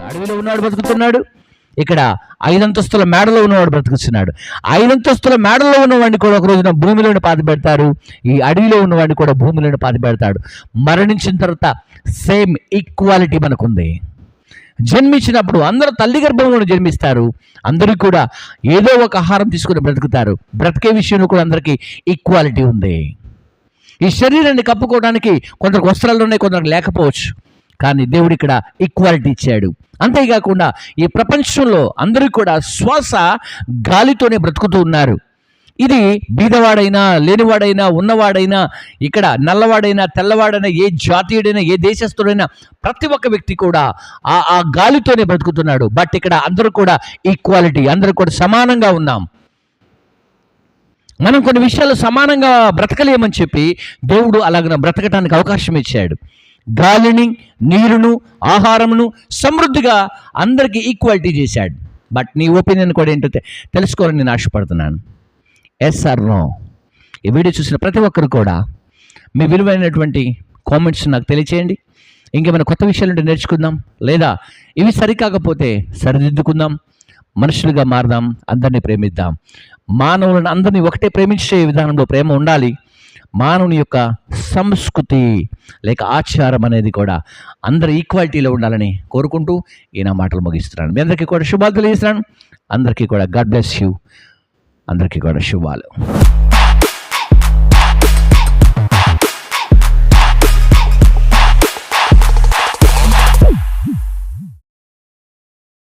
అడవిలో ఉన్నవాడు బ్రతుకుతున్నాడు, ఇక్కడ 5 అంతస్తుల మేడలో ఉన్నవాడు బ్రతుకుతున్నాడు. 5 అంతస్తుల మేడలో ఉన్నవాడిని కూడా ఒక రోజున భూమిలోని పాతి పెడతారు, ఈ అడవిలో ఉన్నవాడిని కూడా భూమిలోని పాతి పెడతాడు. మరణించిన తర్వాత సేమ్ ఈక్వాలిటీ మనకుంది. జన్మించినప్పుడు అందరూ తల్లి గర్భంలో జన్మిస్తారు, అందరూ కూడా ఏదో ఒక ఆహారం తీసుకుని బ్రతుకుతారు. బ్రతికే విషయంలో కూడా అందరికీ ఈక్వాలిటీ ఉంది. ఈ శరీరాన్ని కప్పుకోవడానికి కొందరికి వస్త్రాలు ఉన్నాయి, కొందరికి లేకపోవచ్చు, కానీ దేవుడు ఇక్కడ ఈక్వాలిటీ ఇచ్చాడు. అంతేకాకుండా ఈ ప్రపంచంలో అందరూ కూడా శ్వాస గాలితోనే బ్రతుకుతూ ఉన్నారు. ఇది బీదవాడైనా లేనివాడైనా ఉన్నవాడైనా, ఇక్కడ నల్లవాడైనా తెల్లవాడైనా, ఏ జాతీయుడైనా ఏ దేశస్థుడైనా ప్రతి ఒక్క వ్యక్తి కూడా ఆ గాలితోనే బ్రతుకుతున్నాడు. బట్ ఇక్కడ అందరూ కూడా ఈక్వాలిటీ, అందరూ కూడా సమానంగా ఉన్నాం. మనం కొన్ని విషయాలు సమానంగా బ్రతకలేమని చెప్పి దేవుడు అలాగ బ్రతకటానికి అవకాశం ఇచ్చాడు. గాలిని, నీరును, ఆహారమును సమృద్ధిగా అందరికీ ఈక్వాలిటీ చేశాడు. బట్ నీ ఒపీనియన్ కూడా ఏంటో తెలుసుకోవాలని నేను ఆశపడుతున్నాను. Yes or no? ఈ వీడియో చూసిన ప్రతి ఒక్కరు కూడా మీ విలువైనటువంటి కామెంట్స్ నాకు తెలియచేయండి. ఇంకేమైనా కొత్త విషయాలు ఉంటే నేర్చుకుందాం, లేదా ఇవి సరికాకపోతే సరిదిద్దుకుందాం, మనుషులుగా మారదాం, అందరినీ ప్రేమిద్దాం. మానవులను అందరినీ ఒకటే ప్రేమించే విధానంలో ప్రేమ ఉండాలి. మానవుని యొక్క సంస్కృతి లేక ఆచారం అనేది కూడా అందరి ఈక్వాలిటీలో ఉండాలని కోరుకుంటూ ఈ నా మాటలు ముగిస్తున్నాను. మీ అందరికీ కూడా శుభాలు తెలియజేస్తున్నాను. అందరికీ కూడా గాడ్ బ్లెస్ యూ. అందరికీ కూడా శుభాలు.